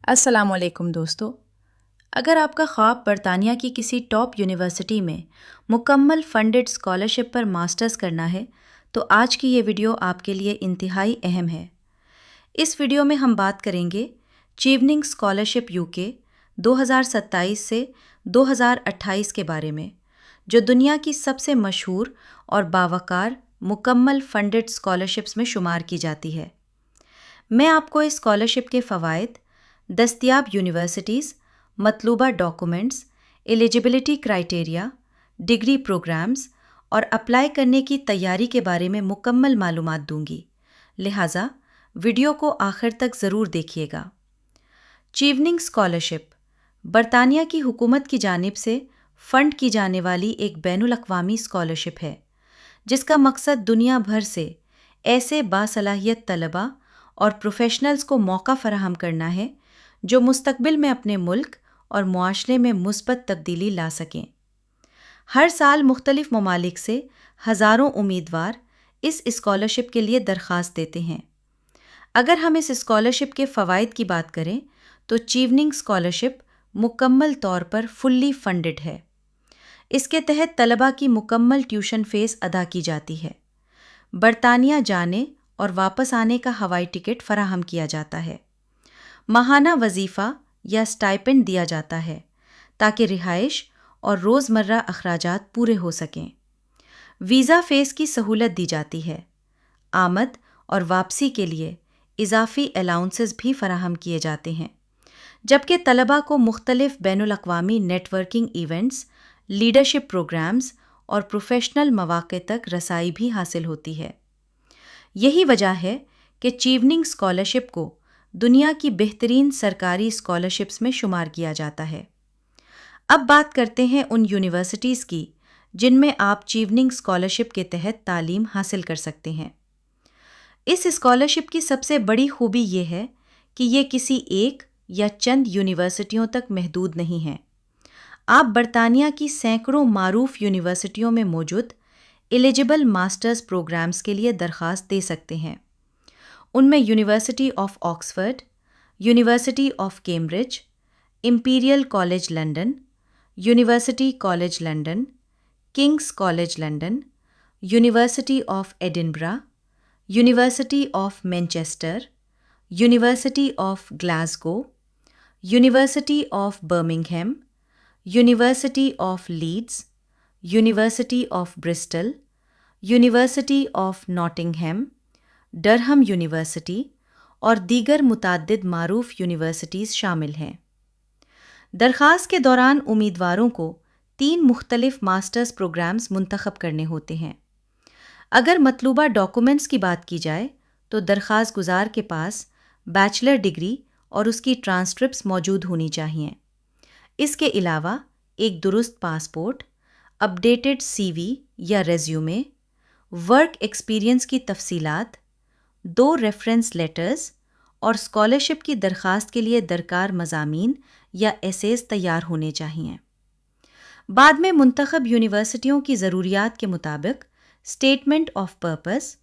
السلام علیکم دوستو، اگر آپ کا خواب برطانیہ کی کسی ٹاپ یونیورسٹی میں مکمل فنڈڈ اسکالرشپ پر ماسٹرز کرنا ہے تو آج کی یہ ویڈیو آپ کے لیے انتہائی اہم ہے۔ اس ویڈیو میں ہم بات کریں گے چیوننگ اسکالرشپ UK 2027 سے 2028 کے بارے میں، جو دنیا کی سب سے مشہور اور باوقار مکمل فنڈڈ اسکالرشپس میں شمار کی جاتی ہے۔ میں آپ کو اس اسکالرشپ کے فوائد، دستیاب یونیورسٹیز، مطلوبہ documents, eligibility criteria, degree programmes اور اپلائی کرنے کی تیاری کے بارے میں مکمل معلومات دوں گی، لہٰذا ویڈیو کو آخر تک ضرور دیکھیے گا۔ چیوننگ اسکالرشپ برطانیہ کی حکومت کی جانب سے فنڈ کی جانے والی ایک بین الاقوامی اسکالرشپ ہے، جس کا مقصد دنیا بھر سے ایسے باصلاحیت طلباء اور پروفیشنلز کو موقع فراہم کرنا ہے جو مستقبل میں اپنے ملک اور معاشرے میں مثبت تبدیلی لا سکیں۔ ہر سال مختلف ممالک سے ہزاروں امیدوار اس اسکالرشپ کے لیے درخواست دیتے ہیں۔ اگر ہم اس اسکالرشپ کے فوائد کی بات کریں تو چیوننگ اسکالرشپ مکمل طور پر فلی فنڈڈ ہے۔ اس کے تحت طلباء کی مکمل ٹیوشن فیس ادا کی جاتی ہے۔ برطانیہ جانے اور واپس آنے کا ہوائی ٹکٹ فراہم کیا جاتا ہے۔ ماہانہ وظیفہ یا اسٹائپنڈ دیا جاتا ہے تاکہ رہائش اور روزمرہ اخراجات پورے ہو سکیں۔ ویزا فیس کی سہولت دی جاتی ہے۔ آمد اور واپسی کے لیے اضافی الاؤنسز بھی فراہم کیے جاتے ہیں، جبکہ طلباء کو مختلف بین الاقوامی networking events, leadership programmes اور پروفیشنل مواقع تک رسائی بھی حاصل ہوتی ہے۔ یہی وجہ ہے کہ چیوننگ اسکالرشپ کو دنیا کی بہترین سرکاری اسکالرشپس میں شمار کیا جاتا ہے۔ اب بات کرتے ہیں ان یونیورسٹیز کی جن میں آپ چیوننگ اسکالرشپ کے تحت تعلیم حاصل کر سکتے ہیں۔ اس اسکالرشپ کی سب سے بڑی خوبی یہ ہے کہ یہ کسی ایک یا چند یونیورسٹیوں تک محدود نہیں ہے۔ آپ برطانیہ کی سینکڑوں معروف یونیورسٹیوں میں موجود ایلیجبل ماسٹرز پروگرامز کے لیے درخواست دے سکتے ہیں۔ ان میں University of Oxford, University of Cambridge, Imperial College London, University College London, King's College London, University of Edinburgh, University of Manchester, University of Glasgow, University of Birmingham, University of Leeds, University of Bristol, University of Nottingham, Durham University اور دیگر متعدد معروف universities شامل ہیں۔ درخواست کے دوران امیدواروں کو 3 مختلف ماسٹرز پروگرامز منتخب کرنے ہوتے ہیں۔ اگر مطلوبہ ڈاکومنٹس کی بات کی جائے تو درخواست گزار کے پاس بیچلر ڈگری اور اس کی ٹرانسکرپٹس موجود ہونی چاہئیں۔ اس کے علاوہ ایک درست پاسپورٹ، اپڈیٹڈ CV یا ریزیومے، ورک ایکسپیرینس کی تفصیلات، 2 ریفرنس لیٹرز اور اسکالرشپ کی درخواست کے لیے درکار مضامین یا ایسیز تیار ہونے چاہئیں۔ بعد میں منتخب یونیورسٹیوں کی ضروریات کے مطابق statement of purpose,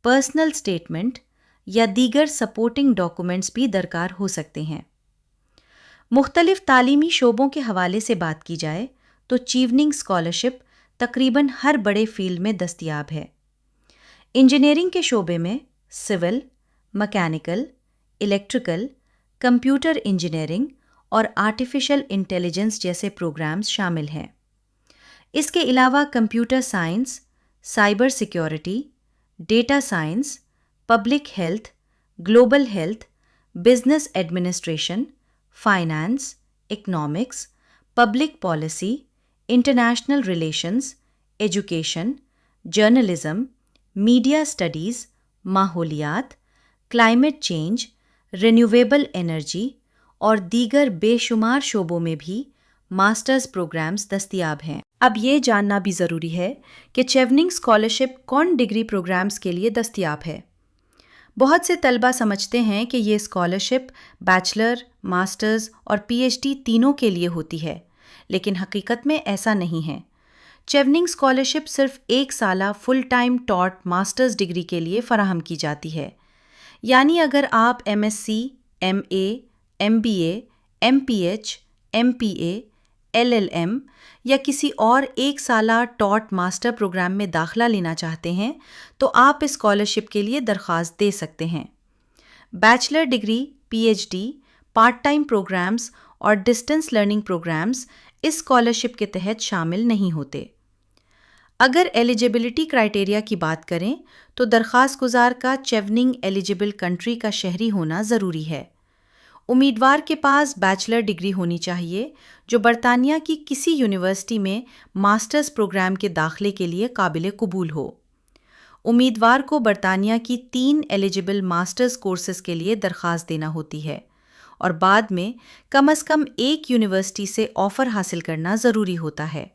personal statement یا دیگر سپورٹنگ ڈاکومنٹس بھی درکار ہو سکتے ہیں۔ مختلف تعلیمی شعبوں کے حوالے سے بات کی جائے تو چیوننگ اسکالرشپ تقریباً ہر بڑے فیلڈ میں دستیاب ہے۔ انجینئرنگ کے شعبے میں civil, mechanical, electrical, computer engineering اور آرٹیفیشل انٹیلیجنس جیسے پروگرامز شامل ہیں۔ اس کے علاوہ computer science, cyber security, data science, public health, global health, business administration, finance, economics, public policy, international relations, education, journalism, media studies, ماحولیات، کلائمیٹ چینج، رینیویبل انرجی اور دیگر بے شمار شعبوں میں بھی ماسٹرز پروگرامز دستیاب ہیں۔ اب یہ جاننا بھی ضروری ہے کہ چیوننگ اسکالرشپ کون ڈگری پروگرامز کے لیے دستیاب ہے۔ بہت سے طلباء سمجھتے ہیں کہ یہ اسکالرشپ بیچلر، ماسٹرز اور PhD تینوں کے لیے ہوتی ہے، لیکن حقیقت میں ایسا نہیں ہے۔ چیوننگ اسکالرشپ صرف 1 سالہ فل ٹائم ٹاٹ ماسٹرز ڈگری کے لیے فراہم کی جاتی ہے، یعنی اگر آپ MSc، MA، MBA, MPH, MPA, LLM یا کسی اور ایک سالہ ٹاٹ ماسٹر پروگرام میں داخلہ لینا چاہتے ہیں تو آپ اس اسکالرشپ کے لیے درخواست دے سکتے ہیں۔ Bachelor degree, PhD، part time programs اور ڈسٹنس لرننگ پروگرامز اس اسکالرشپ کے تحت شامل نہیں ہوتے۔ اگر ایلیجیبلٹی کرائیٹیریا کی بات کریں تو درخواست گزار کا چیوننگ ایلیجیبل کنٹری کا شہری ہونا ضروری ہے۔ امیدوار کے پاس بیچلر ڈگری ہونی چاہیے جو برطانیہ کی کسی یونیورسٹی میں ماسٹرز پروگرام کے داخلے کے لیے قابل قبول ہو۔ امیدوار کو برطانیہ کی 3 ایلیجیبل ماسٹرز کورسز کے لیے درخواست دینا ہوتی ہے اور بعد میں کم از کم ایک یونیورسٹی سے آفر حاصل کرنا ضروری ہوتا ہے۔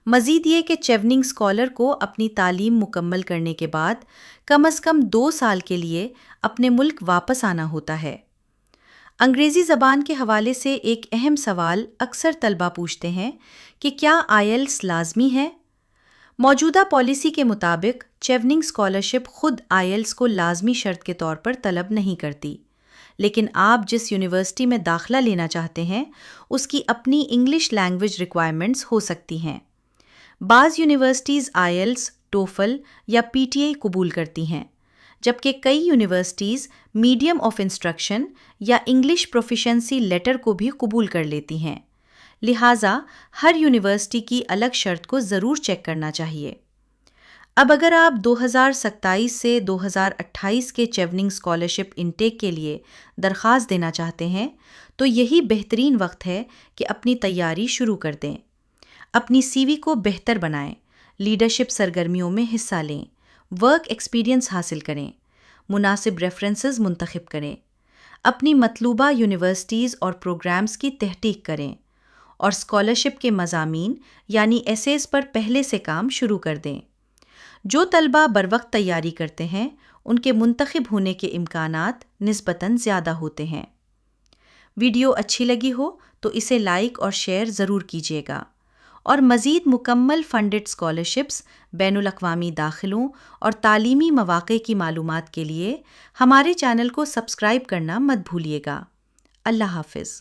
مزید یہ کہ چیوننگ اسکالر کو اپنی تعلیم مکمل کرنے کے بعد کم از کم 2 سال کے لیے اپنے ملک واپس آنا ہوتا ہے۔ انگریزی زبان کے حوالے سے ایک اہم سوال اکثر طلبہ پوچھتے ہیں کہ کیا IELTS لازمی ہے؟ موجودہ پالیسی کے مطابق چیوننگ اسکالرشپ خود IELTS کو لازمی شرط کے طور پر طلب نہیں کرتی، لیکن آپ جس یونیورسٹی میں داخلہ لینا چاہتے ہیں اس کی اپنی انگلش لینگویج ریکوائرمنٹس ہو سکتی ہیں۔ بعض یونیورسٹیز IELTS، TOEFL یا PTE قبول کرتی ہیں، جبکہ کئی یونیورسٹیز میڈیم آف انسٹرکشن یا انگلش پروفیشنسی لیٹر کو بھی قبول کر لیتی ہیں، لہٰذا ہر یونیورسٹی کی الگ شرط کو ضرور چیک کرنا چاہیے۔ اب اگر آپ 2027 سے 2028 کے چیوننگ اسکالرشپ انٹیک کے لیے درخواست دینا چاہتے ہیں تو یہی بہترین وقت ہے کہ اپنی تیاری شروع کر دیں۔ اپنی CV کو بہتر بنائیں، لیڈرشپ سرگرمیوں میں حصہ لیں، ورک ایکسپیرینس حاصل کریں، مناسب ریفرنسز منتخب کریں، اپنی مطلوبہ یونیورسٹیز اور پروگرامز کی تحقیق کریں اور اسکالرشپ کے مضامین یعنی ایسیز پر پہلے سے کام شروع کر دیں۔ جو طلبہ بروقت تیاری کرتے ہیں ان کے منتخب ہونے کے امکانات نسبتاً زیادہ ہوتے ہیں۔ ویڈیو اچھی لگی ہو تو اسے لائک اور شیئر ضرور کیجیے گا، اور مزید مکمل فنڈڈ اسکالرشپس، بین الاقوامی داخلوں اور تعلیمی مواقع کی معلومات کے لیے ہمارے چینل کو سبسکرائب کرنا مت بھولیے گا۔ اللہ حافظ۔